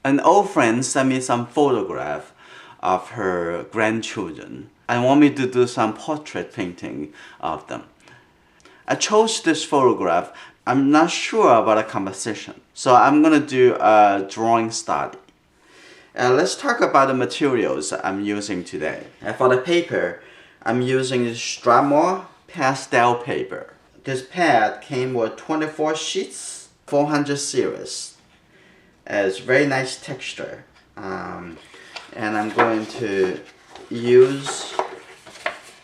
An old friend sent me some photograph of her grandchildren and want me to do some portrait painting of them. I chose this photograph. I'm not sure about a composition, so I'm gonna do a drawing study. Let's talk about the materials I'm using today. For the paper, I'm using Strathmore pastel paper. This pad came with 24 sheets, 400 series. It's very nice texture. And I'm going to use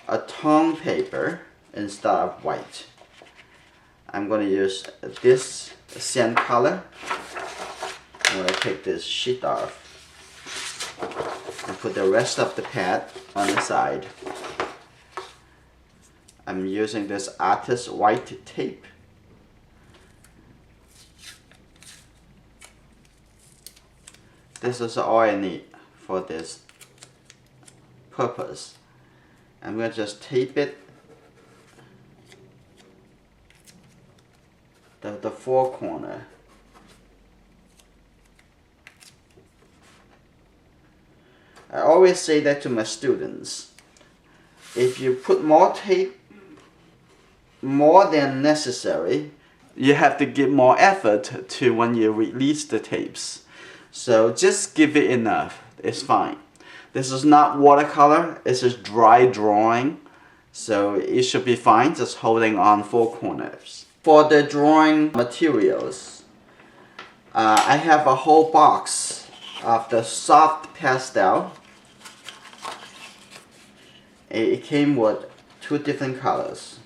a tone paper instead of white. I'm going to use this sand color. I'm going to take this sheet off and put the rest of the pad on the side. I'm using this artist white tape. This is all I need for this purpose. I'm going to just tape it the four corner. I always say that to my students. If you put more tape more than necessary, you have to give more effort to when you release the tapes. So just give it enough. It's fine. This is not watercolor. It's just dry drawing. So it should be fine just holding on four corners. For the drawing materials, I have a whole box of the soft pastel. It came with two different colors.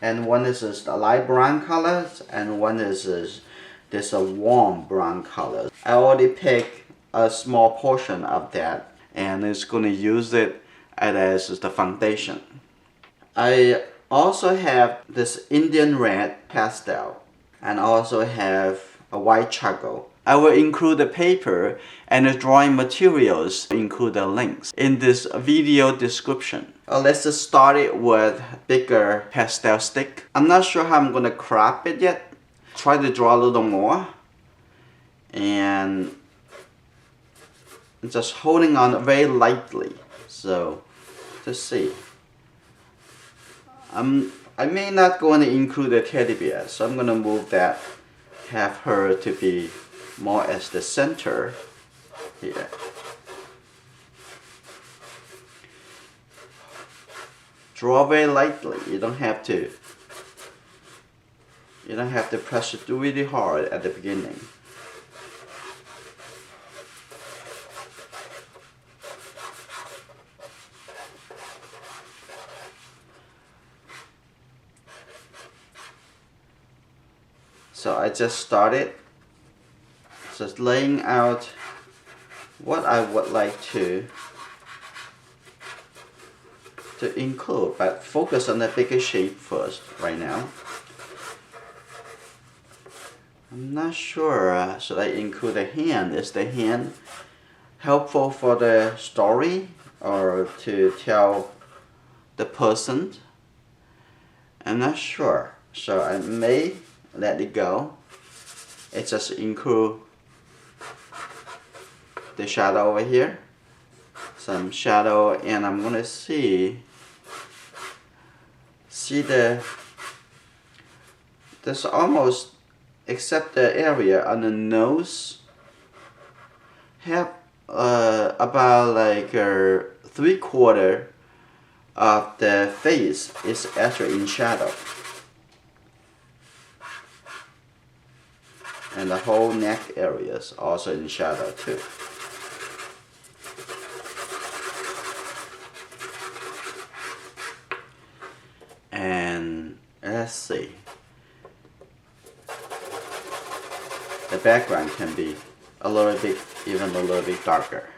And one is a light brown color, and one is this a warm brown color. I already picked a small portion of that, and it's going to use it as the foundation. I also have this Indian red pastel, and also have a white charcoal. I will include the paper and the drawing materials, include the links in this video description. Let's just start it with bigger pastel stick. I'm not sure how I'm going to crop it yet. Try to draw a little more. And just holding on very lightly. So, let's see. I may not going to include a teddy bear, so I'm going to move that, have her to be more as the center here. Draw very lightly. You don't have to press it really hard at the beginning. So I just started just laying out what I would like to include, but focus on the bigger shape first right now. I'm not sure, should I include a hand? Is the hand helpful for the story or to tell the person? I'm not sure, so I may let it go. It just include the shadow over here, some shadow, and I'm gonna see this almost, except the area on the nose, have about like 3/4 of the face is actually in shadow. And the whole neck area is also in shadow too. And let's see. The background can be a little bit, even a little bit darker.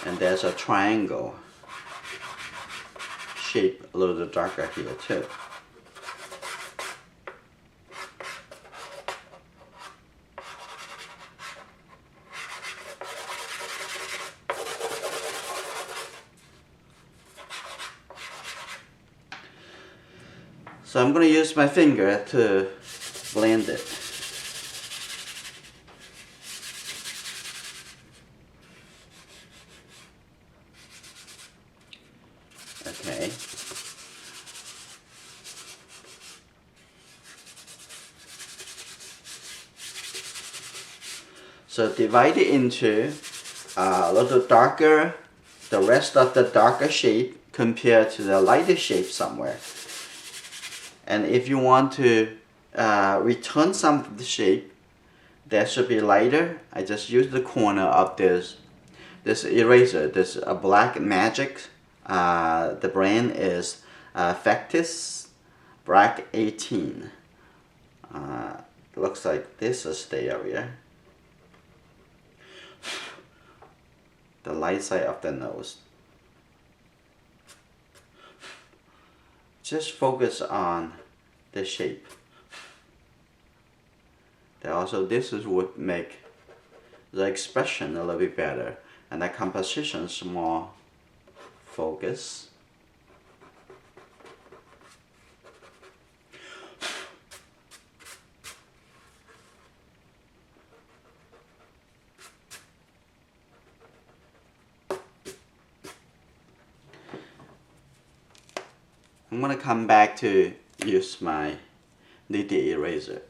And there's a triangle shape a little bit darker here too. So I'm going to use my finger to blend it. Okay. So divide it into a little darker, the rest of the darker shape compared to the lighter shape somewhere. And if you want to return some of the shape that should be lighter, I just use the corner of this eraser, this black magic. The brand is Factis Black 18. Looks like this is the area. The light side of the nose. Just focus on the shape. Then also this is what make the expression a little bit better, and the composition is more focused. I'm going to come back to use my nitty eraser.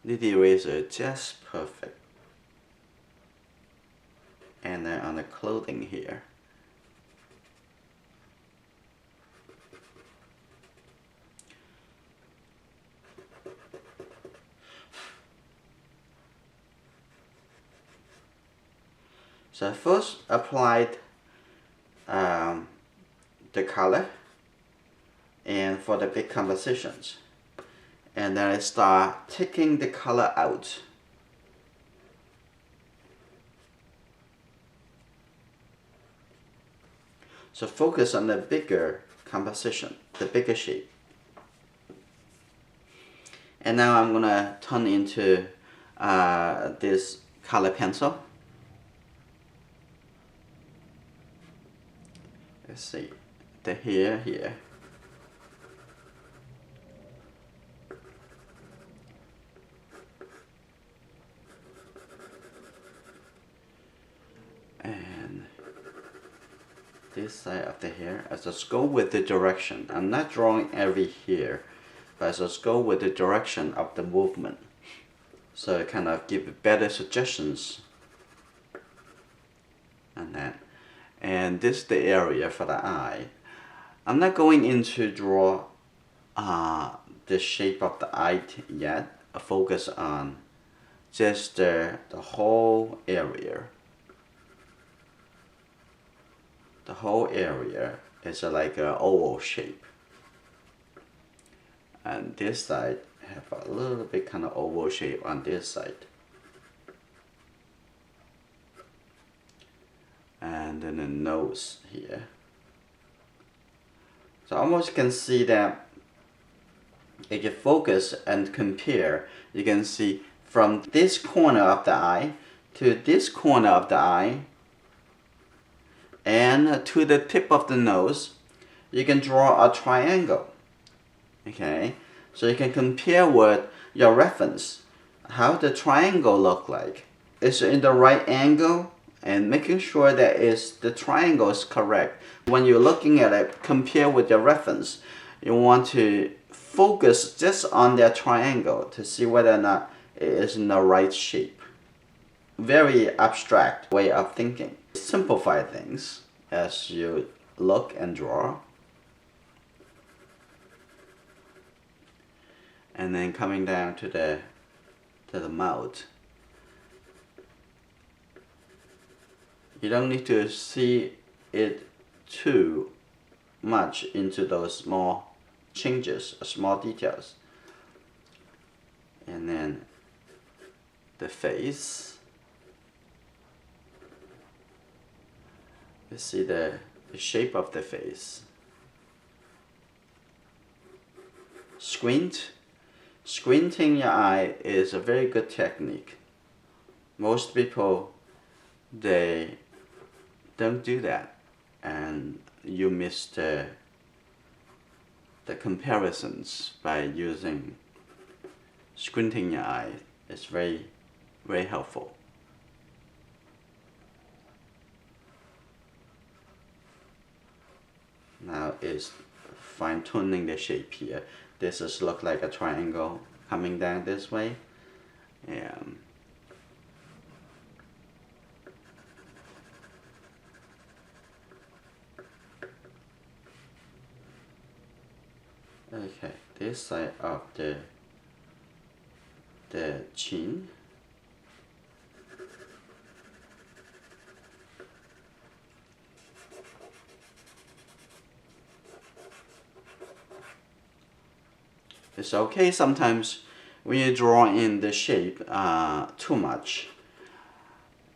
Nitty eraser just perfect. And then on the clothing here. So I first applied the color and for the big compositions, and then I start taking the color out. So focus on the bigger composition, the bigger shape. And now I'm gonna turn into this color pencil. Let's see, the hair here. And this side of the hair, I just go with the direction. I'm not drawing every hair, but I just go with the direction of the movement. So I kind of give better suggestions on that. And this is the area for the eye. I'm not going in to draw the shape of the eye yet. I focus on just the whole area. The whole area is like an oval shape. And this side have a little bit kind of oval shape on this side. And then the nose here. So almost can see that if you focus and compare, you can see from this corner of the eye to this corner of the eye and to the tip of the nose, you can draw a triangle. Okay, so you can compare with your reference how the triangle look like. It's in the right angle, and making sure that the triangle is correct. When you're looking at it, compare with your reference. You want to focus just on that triangle to see whether or not it is in the right shape. Very abstract way of thinking. Simplify things as you look and draw. And then coming down to the mouth. You don't need to see it too much into those small changes, small details. And then the face. You see the shape of the face. Squinting your eye is a very good technique. Most people, they don't do that, and you miss the comparisons by using squinting your eye. It's very, very helpful. Now is fine-tuning the shape here. This is look like a triangle coming down this way. And okay, this side of the chin. It's okay sometimes when you draw in the shape too much,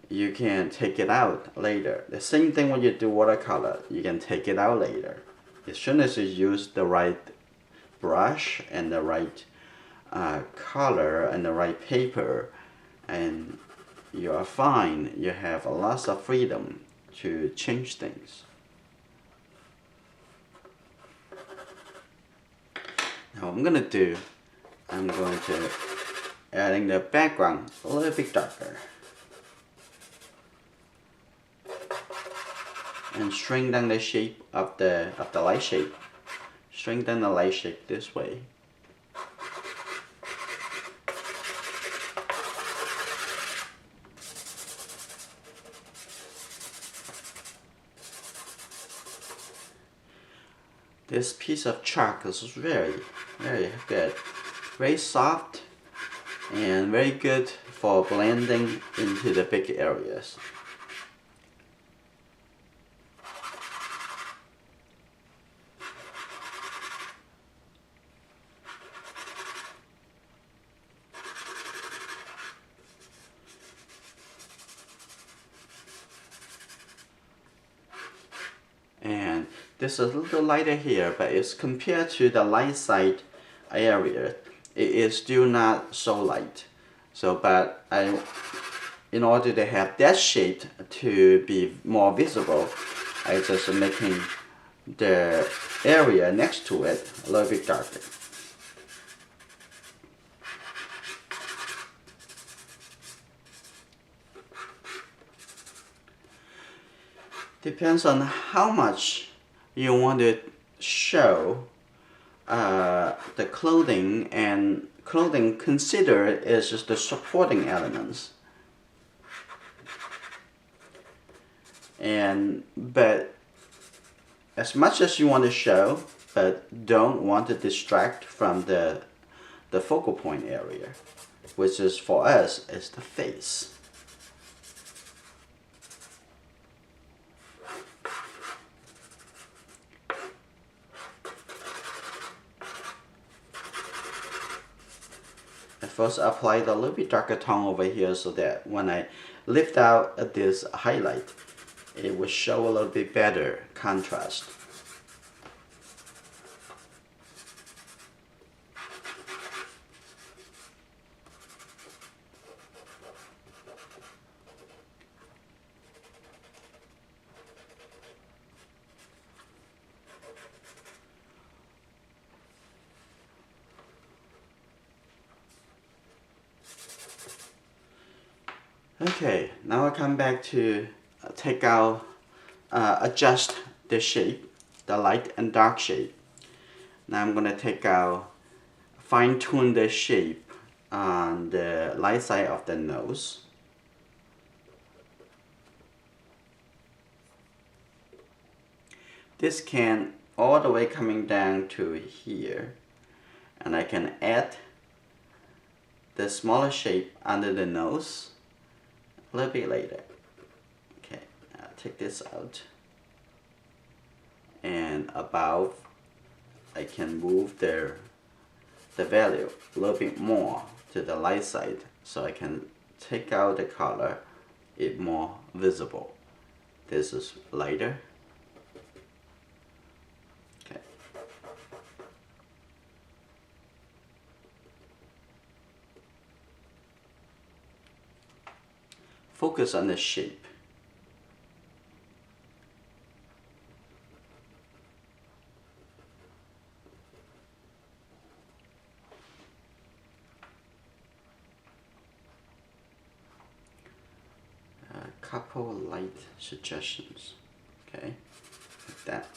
you can take it out later. The same thing when you do watercolor, you can take it out later. As soon as you use the right brush and the right color and the right paper, and you are fine. You have lots of freedom to change things. Now I'm going to adding the background a little bit darker. And shrink down the shape of the light shape. Shrink down the light shape this way. This piece of chalk is very, very good. Very soft and very good for blending into the big areas. And this is a little lighter here, but it's compared to the light side area, it is still not so light. So, but in order to have that shape to be more visible, I just making the area next to it a little bit darker. Depends on how much you want to show the clothing, and clothing considered is just the supporting elements. But as much as you want to show, but don't want to distract from the focal point area, which is for us is the face. I first applied a little bit darker tone over here so that when I lift out this highlight, it will show a little bit better contrast. Okay, now I come back to take out, adjust the shape, the light and dark shape. Now I'm going to take out, fine tune the shape on the light side of the nose. This can all the way coming down to here, and I can add the smaller shape under the nose a little bit later. Okay, I'll take this out, and above I can move the value a little bit more to the light side, so I can take out the color, it more visible. This is lighter. Okay. focus on the shape. A couple light suggestions, okay, like that.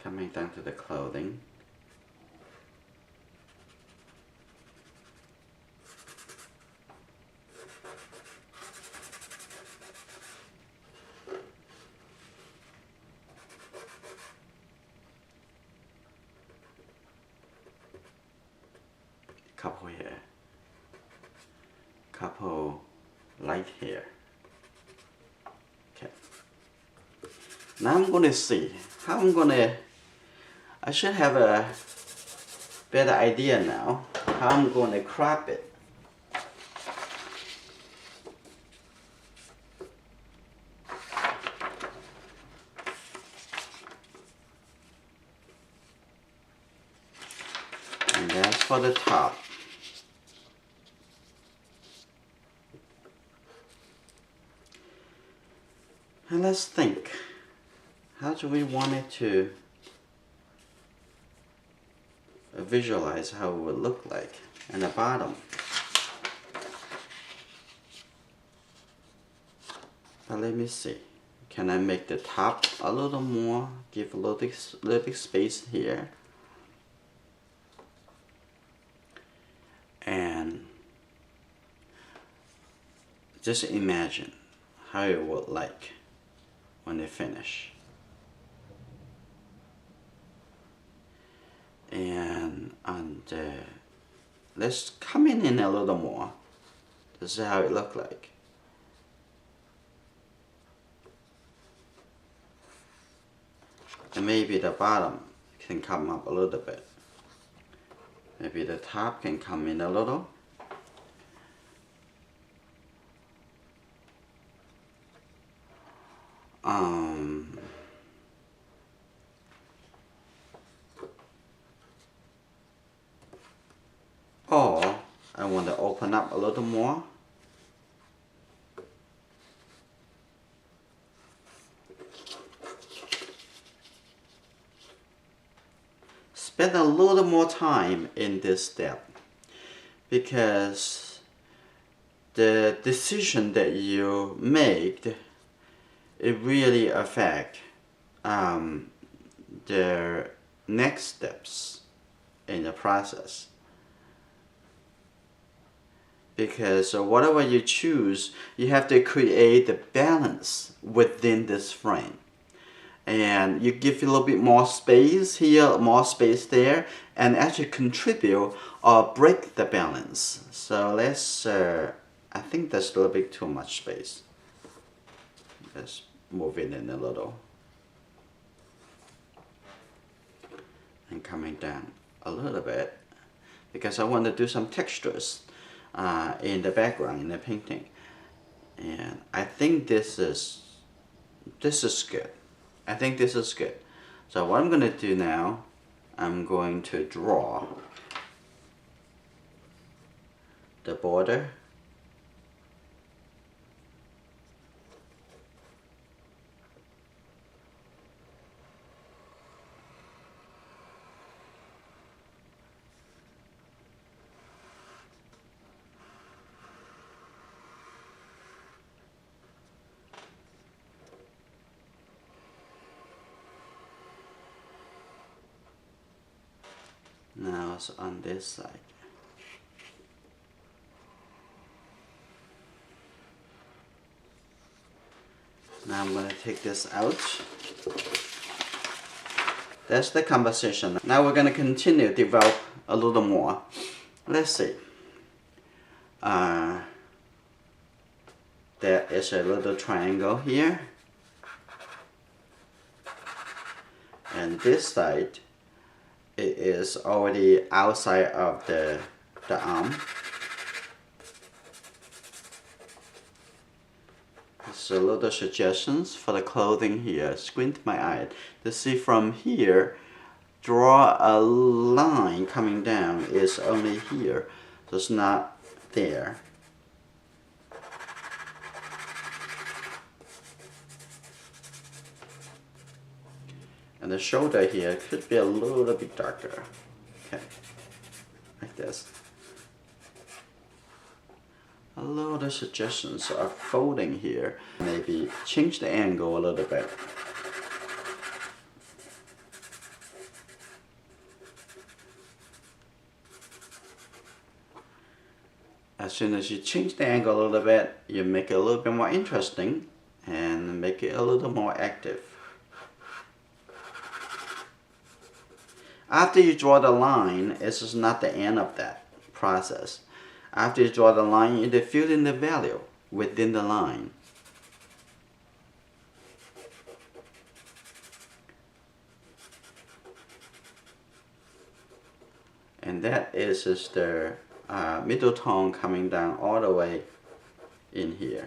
Coming down to the clothing. Couple here, couple light here. Okay. Now I'm going to see how I should have a better idea now how I'm going to crop it. And that's for the top. And let's think, how do we want it to visualize how it would look like in the bottom? But let me see. Can I make the top a little more, give a little bit space here? And just imagine how it would like when they finish. And let's come in a little more to see how it look like. And maybe the bottom can come up a little bit. Maybe the top can come in a little. Or I want to open up a little more. Spend a little more time in this step, because the decision that you make, it really affect the next steps in the process. Because whatever you choose, you have to create the balance within this frame. And you give a little bit more space here, more space there, and actually contribute or break the balance. So let's, I think that's a little bit too much space. Let's move it in a little. And coming down a little bit, because I want to do some textures in the background, in the painting. And I think this is good. I think this is good. So what I'm going to do now, I'm going to draw the border. Now it's on this side. Now I'm going to take this out. That's the composition. Now we're going to continue to develop a little more. Let's see. There is a little triangle here. And this side, it is already outside of the arm. So little suggestions for the clothing here. Squint my eye to see from here, draw a line coming down is only here, so it's not there. And the shoulder here could be a little bit darker. Okay, like this. A little suggestions of folding here. Maybe change the angle a little bit. As soon as you change the angle a little bit, you make it a little bit more interesting and make it a little more active. After you draw the line, this is not the end of that process. After you draw the line, you fill in the value within the line. And that is just the middle tone coming down all the way in here.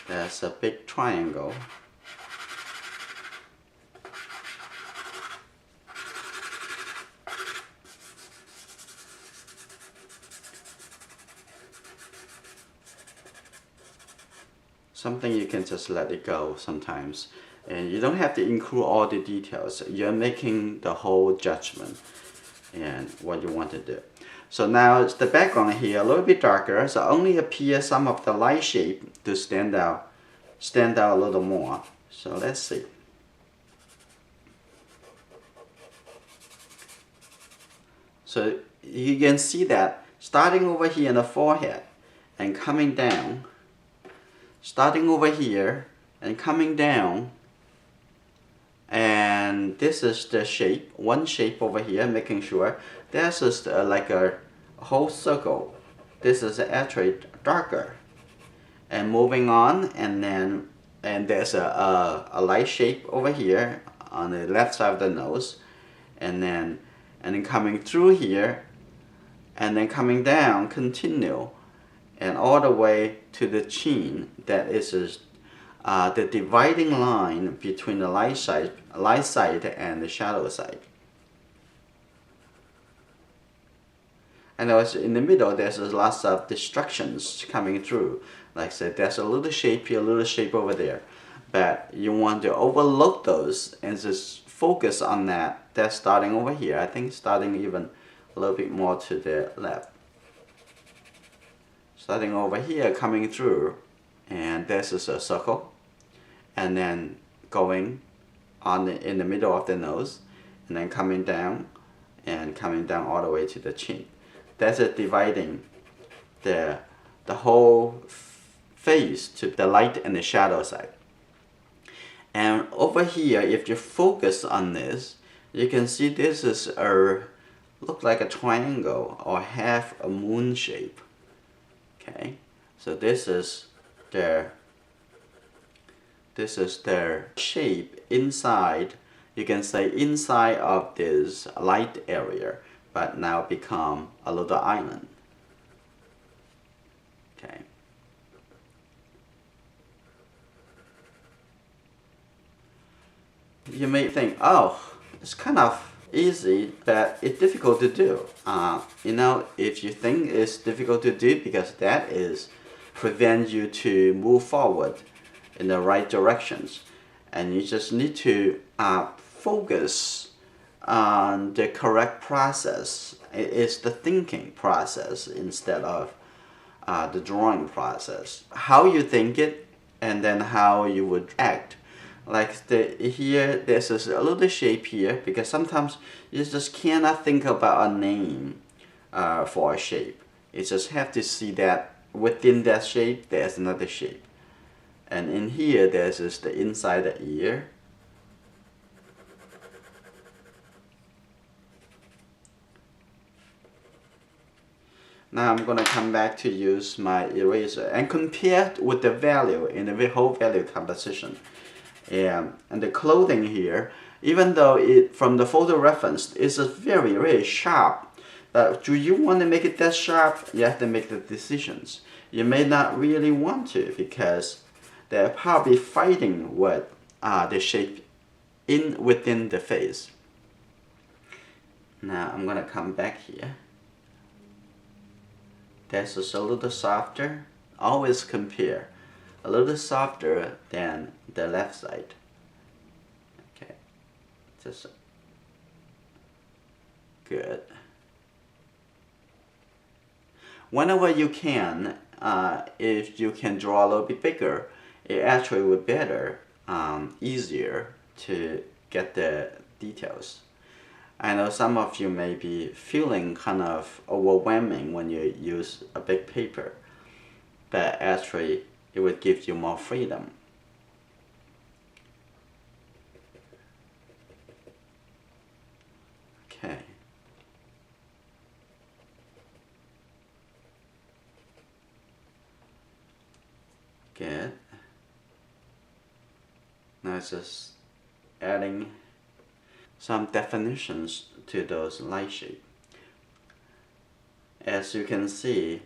That's a big triangle. Something you can just let it go sometimes. And you don't have to include all the details. You're making the whole judgment and what you want to do. So now it's the background here a little bit darker, so only appear some of the light shape to stand out a little more. So let's see. So you can see that starting over here in the forehead and coming down, starting over here and coming down, and this is the shape, one shape over here, making sure this is like a whole circle. This is actually darker. And moving on, and there's a light shape over here on the left side of the nose, and then coming through here, and then coming down, continue, and all the way to the chin. That is the dividing line between the light side and the shadow side. And also in the middle, there's lots of distractions coming through. Like I said, there's a little shape here, a little shape over there. But you want to overlook those and just focus on that. That's starting over here. I think starting even a little bit more to the left. Starting over here, coming through, and this is a circle. And then going on in the middle of the nose, and then coming down, and coming down all the way to the chin. That's it, dividing the whole face to the light and the shadow side. And over here, if you focus on this, you can see this is look like a triangle or half a moon shape. Okay, so this is their shape inside. You can say inside of this light area, but now become a little island. Okay. You may think, oh, it's kind of easy, but it's difficult to do. You know, if you think it's difficult to do, because that is prevent you to move forward in the right directions, and you just need to focus on the correct process. It's the thinking process instead of the drawing process. How you think it, and then how you would act. Like here, there's a little shape here, because sometimes you just cannot think about a name for a shape. You just have to see that within that shape, there's another shape. And in here, there's just the inside the ear. Now I'm going to come back to use my eraser and compare with the value in the whole value composition. And the clothing here, even though it from the photo reference is very, very sharp, do you want to make it that sharp? You have to make the decisions. You may not really want to, because they're probably fighting with the shape within the face. Now I'm gonna come back here. This is a little softer. Always compare. A little softer than the left side. Okay, just good. Whenever you can, if you can draw a little bit bigger, it actually would be better, easier to get the details. I know some of you may be feeling kind of overwhelming when you use a big paper, but actually it would give you more freedom. Okay. Good. Now just adding some definitions to those light shapes. As you can see,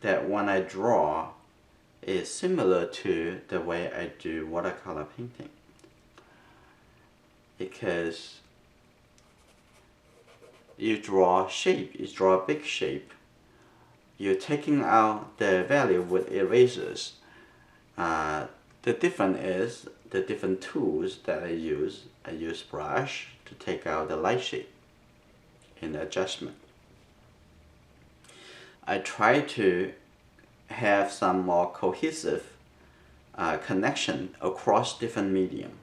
that when I draw is similar to the way I do watercolor painting, because you draw shape, you draw a big shape, you're taking out the value with erasers. The difference is the different tools that I use. I use brush to take out the light shape in the adjustment. I try to have some more cohesive connection across different medium.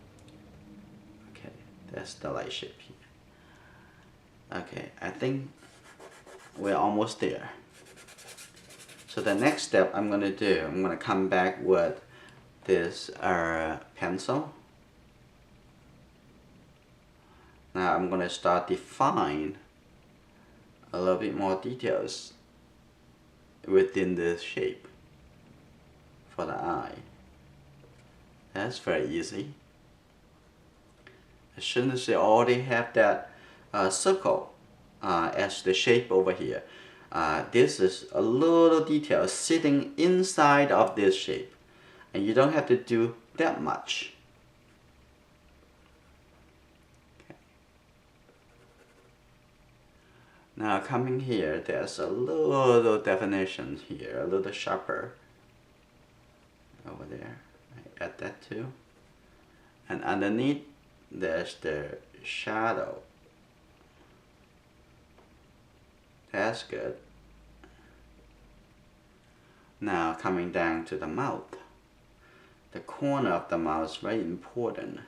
Okay, that's the light shape here. Okay, I think we're almost there. So the next step I'm going to do, I'm going to come back with this pencil. Now I'm going to start define a little bit more details within this shape for the eye. That's very easy. As soon as you already have that circle as the shape over here, this is a little detail sitting inside of this shape, and you don't have to do that much. Okay. Now coming here, there's a little definition here, a little sharper over there. I add that too. And underneath, there's the shadow. That's good. Now coming down to the mouth. The corner of the mouth is very important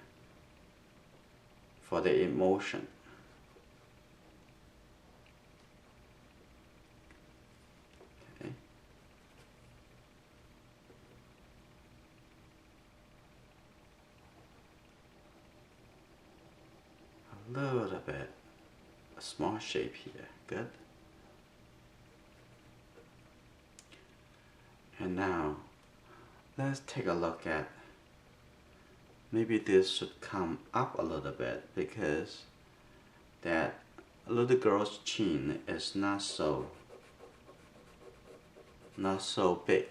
for the emotion. Okay. A little bit, a small shape here, good. And now, let's take a look at, maybe this should come up a little bit, because that little girl's chin is not so big.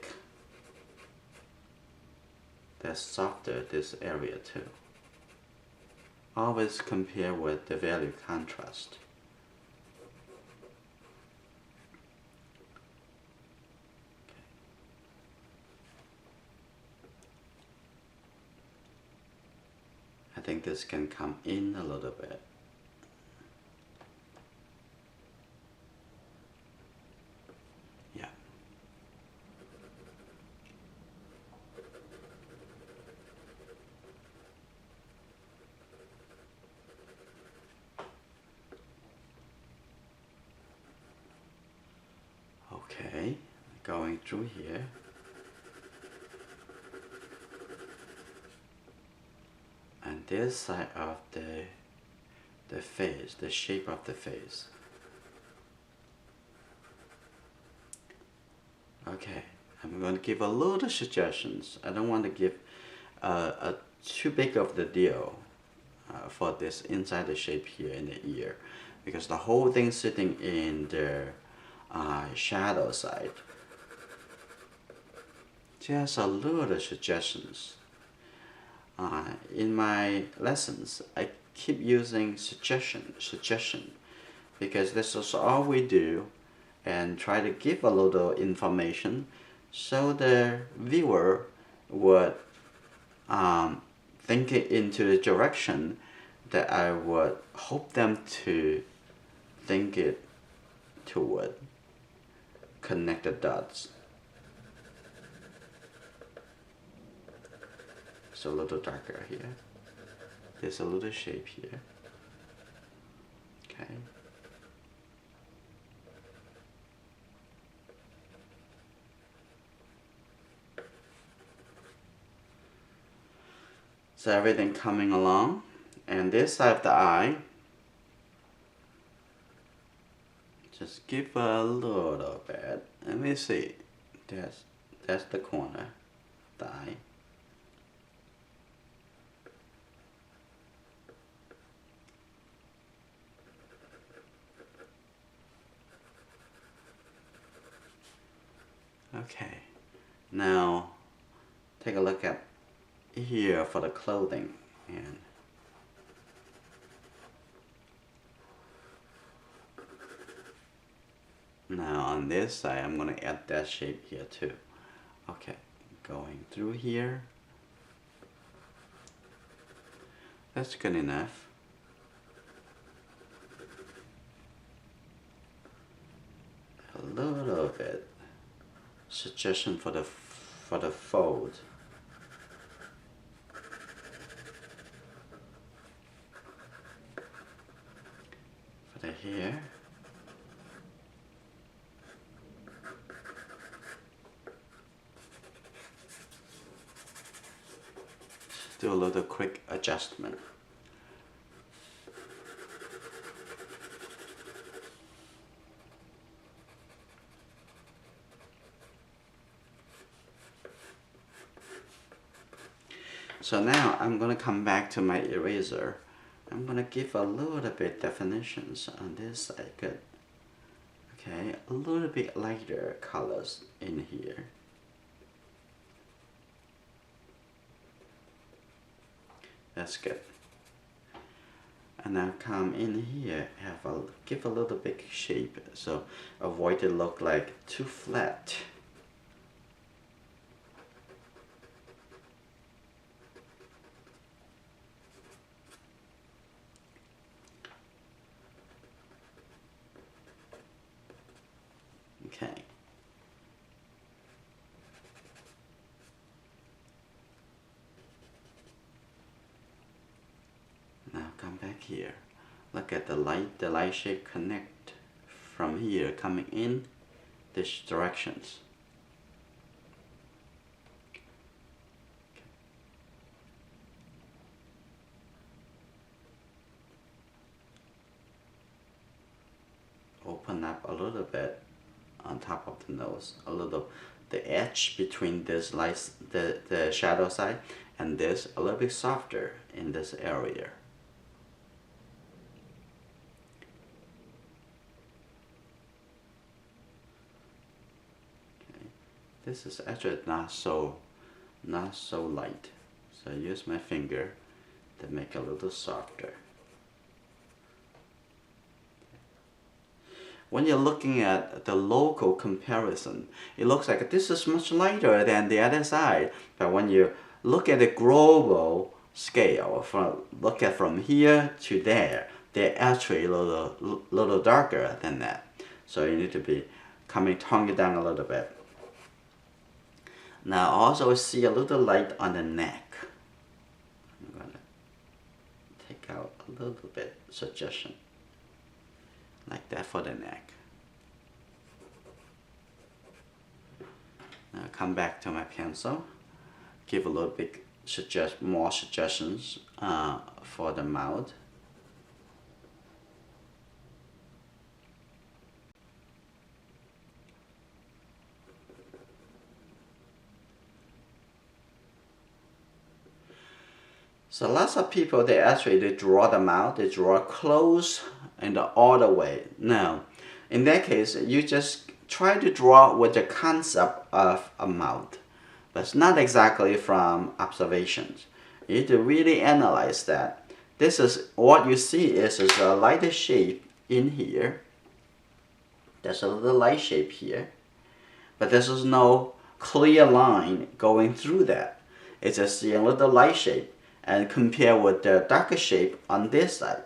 That's softer, this area too. Always compare with the value contrast. I think this can come in a little bit. Yeah. Okay, going through here. And this side of the face, the shape of the face. Okay, I'm going to give a little suggestions. I don't want to give a too big of the deal for this inside the shape here in the ear, because the whole thing sitting in the shadow side. just a little suggestions. In my lessons, I keep using suggestion, because this is all we do, and try to give a little information so the viewer would think it into the direction that I would hope them to think it toward. Connect the dots. It's a little darker here. There's a little shape here. Okay. So everything coming along, and this side of the eye, just give a little bit. Let me see. That's the corner, the eye. Okay. Now take a look at here for the clothing, and now on this side I'm going to add that shape here too. Okay, going through here. That's good enough. A little bit suggestion for the fold. For the hair. Do a little quick adjustment. So now I'm going to come back to my eraser. I'm going to give a little bit definitions on this side. Good. Okay, a little bit lighter colors in here. That's good. And now come in here, give a little bit shape, so avoid it look like too flat. Okay. Now come back here. Look at the light shape connect from here coming in this directions. Open up a little bit on top of the nose, a little, the edge between this light, the shadow side, and this a little bit softer in this area. Okay. This is actually not so light, so I use my finger to make it a little softer. When you're looking at the local comparison, it looks like this is much lighter than the other side. But when you look at the global scale, look at from here to there, they're actually a little darker than that. So you need to be tone it down a little bit. Now also see a little light on the neck. I'm going to take out a little bit suggestion. Like that for the neck. Now come back to my pencil. Give a little bit more suggestions for the mouth. So lots of people, they draw the mouth, they draw close and all the way. Now, in that case, you just try to draw with the concept of a mouth. but it's not exactly from observations. You need to really analyze that. This is what you see is a lighter shape in here. There's a little light shape here, but there's no clear line going through that. It's just a little light shape, and compare with the darker shape on this side.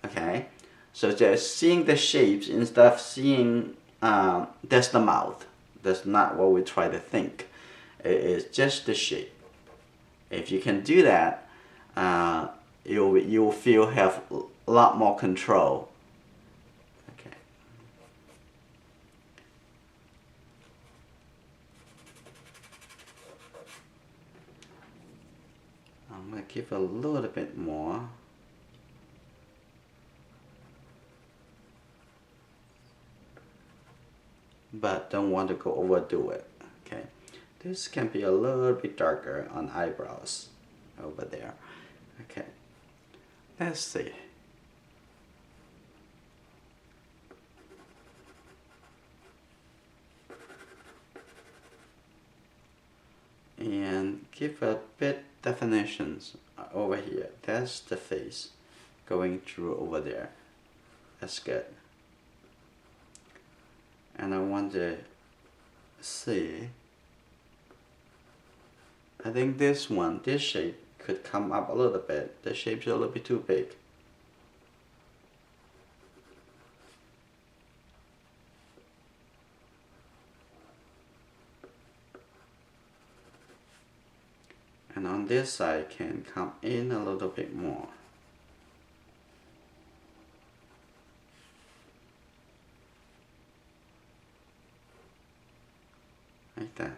Okay, so just seeing the shapes instead of seeing that's the mouth. That's not what we try to think. It is just the shape. If you can do that, you'll feel have a lot more control. Okay. I'm gonna give a little bit more. But don't want to go overdo it. Okay, this can be a little bit darker on eyebrows over there. Okay, let's see. And give a bit definitions over here. That's the face going through over there. That's good. And I want to see, I think this shape could come up a little bit. The shape's a little bit too big. And on this side can come in a little bit more. Like that.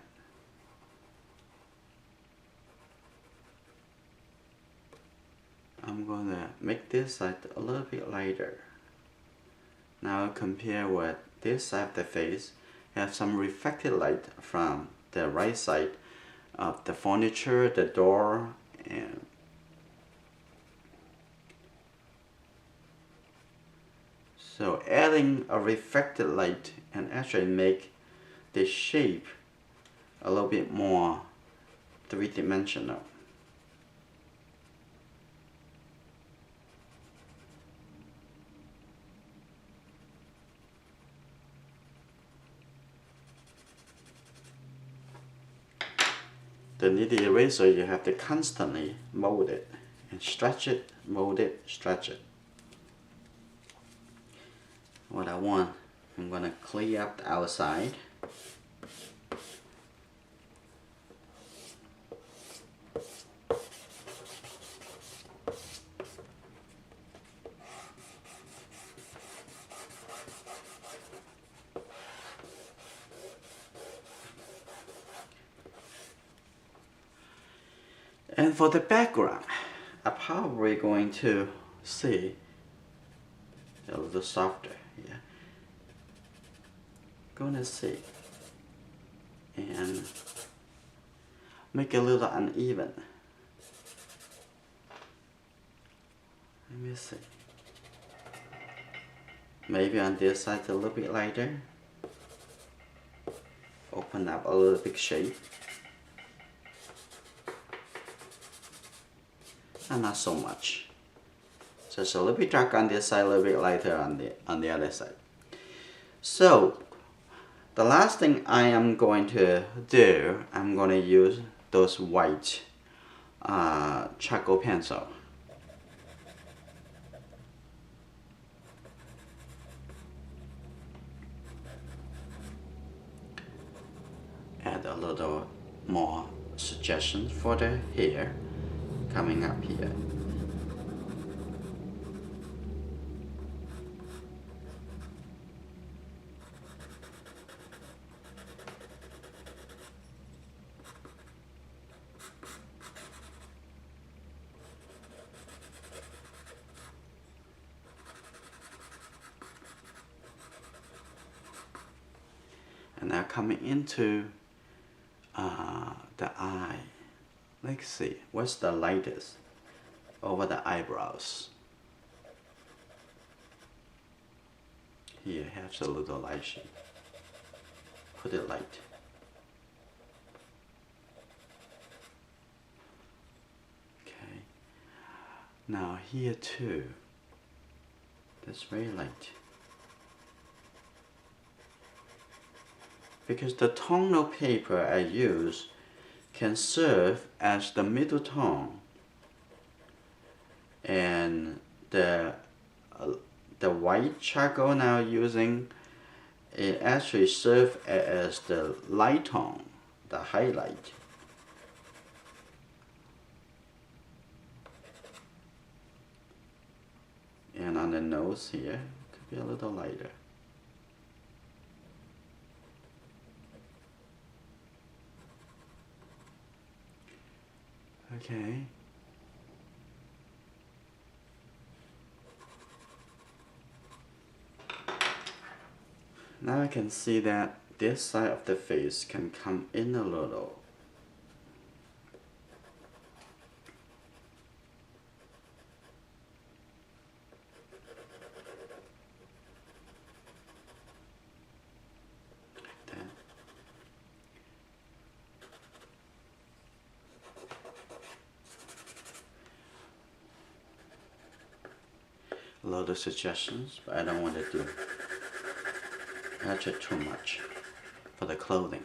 I'm going to make this side a little bit lighter. Now compare with this side of the face. Have some reflected light from the right side of the furniture, the door, and so adding a reflected light and actually make the shape a little bit more three-dimensional. The kneaded eraser, you have to constantly mold it and stretch it, mold it, stretch it. What I want, I'm going to clear up the outside. And for the background, I'm probably going to see a little softer here. Gonna see and make it a little uneven. Let me see. Maybe on this side a little bit lighter. Open up a little big shape. And not so much. Just a little bit dark on this side, a little bit lighter on the other side. So the last thing I am going to do, I'm going to use those white charcoal pencil. Add a little more suggestions for the hair coming up here. And now coming into the eye. Let's see, what's the lightest over the eyebrows? Here, have a little light shade. Put it light. Now here too, that's very light. Because the tonal paper I use can serve as the middle tone, and the white charcoal now using, it actually serves as the light tone, the highlight. And on the nose here, could be a little lighter. Okay. Now I can see that this side of the face can come in a little. Like that. A lot of suggestions, but I don't want to do actually too much for the clothing.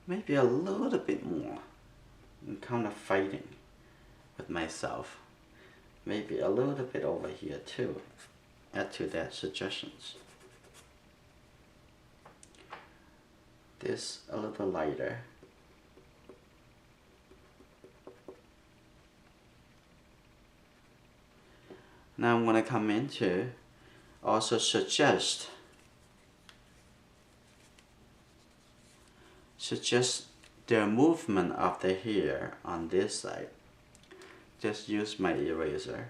Maybe a little bit more. I'm kind of fighting with myself. Maybe a little bit over here too. Add to that suggestions. This a little lighter. Now I'm going to come into also suggest the movement of the hair on this side. Just use my eraser.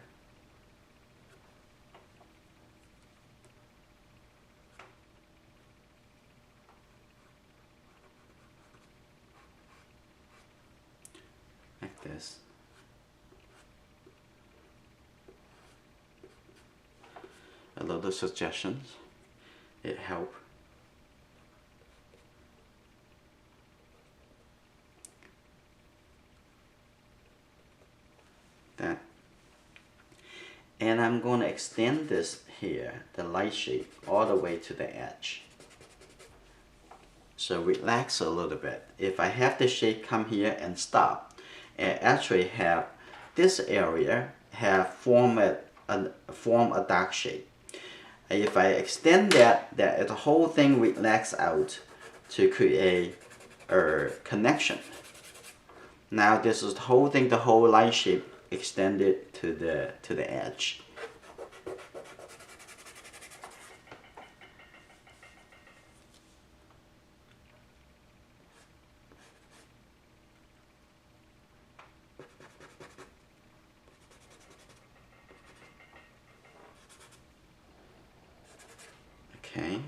Like this. A lot of suggestions. It helps. That. And I'm going to extend this here, the light shape, all the way to the edge. So relax a little bit. If I have the shape come here and stop, and actually have this area form a dark shape. If I extend that the whole thing relax out to create a connection. Now this is the whole thing, the whole light shape extended to the edge. Okay.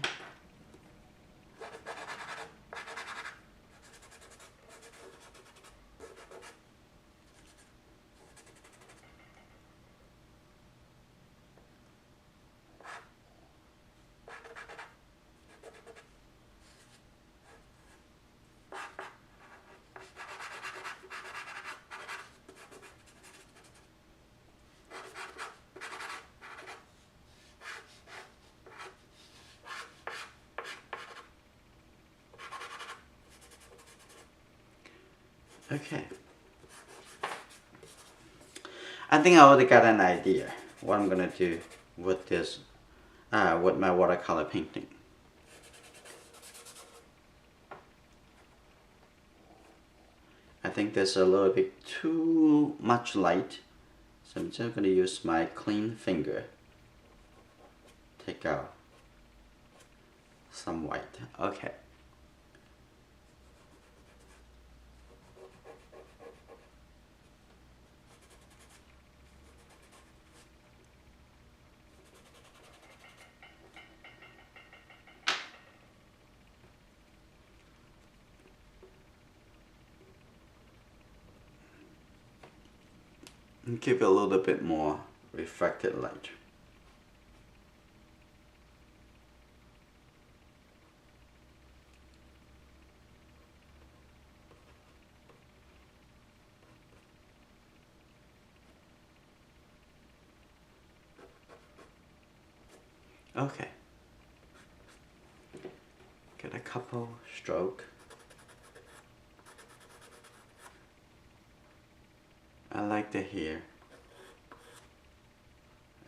Okay. I think I already got an idea what I'm gonna do with this, with my watercolor painting. I think there's a little bit too much light, so I'm just gonna use my clean finger. Take out some white. Okay. And give it a little bit more reflected light. Okay. Get a couple stroke. I like the hair.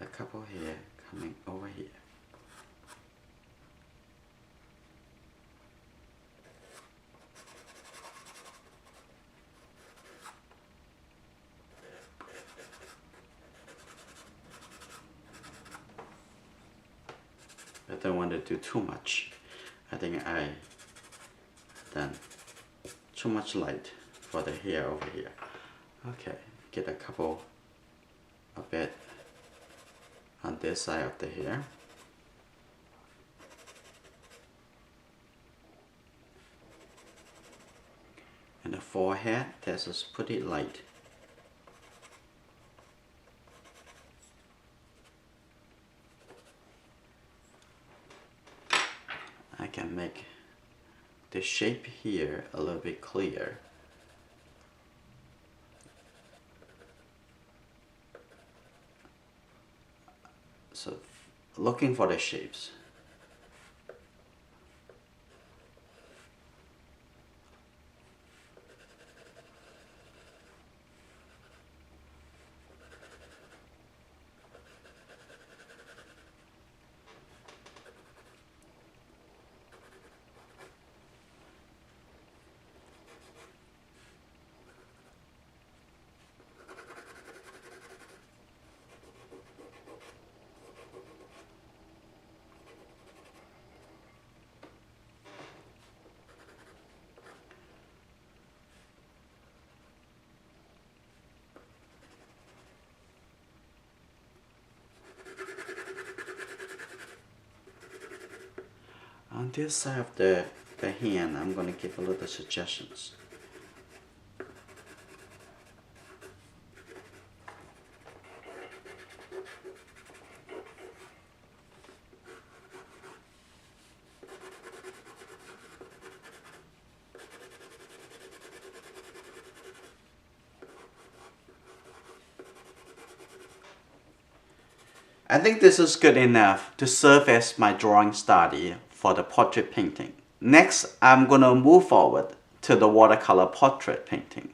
A couple here coming over here. I don't want to do too much. I think I done too much light for the hair over here. Okay, get a couple a bit on this side of the hair. And the forehead, that's just pretty light. I can make the shape here a little bit clearer. So looking for the shapes. On this side of the hand, I'm going to give a little suggestions. I think this is good enough to serve as my drawing study for the portrait painting. Next, I'm going to move forward to the watercolor portrait painting.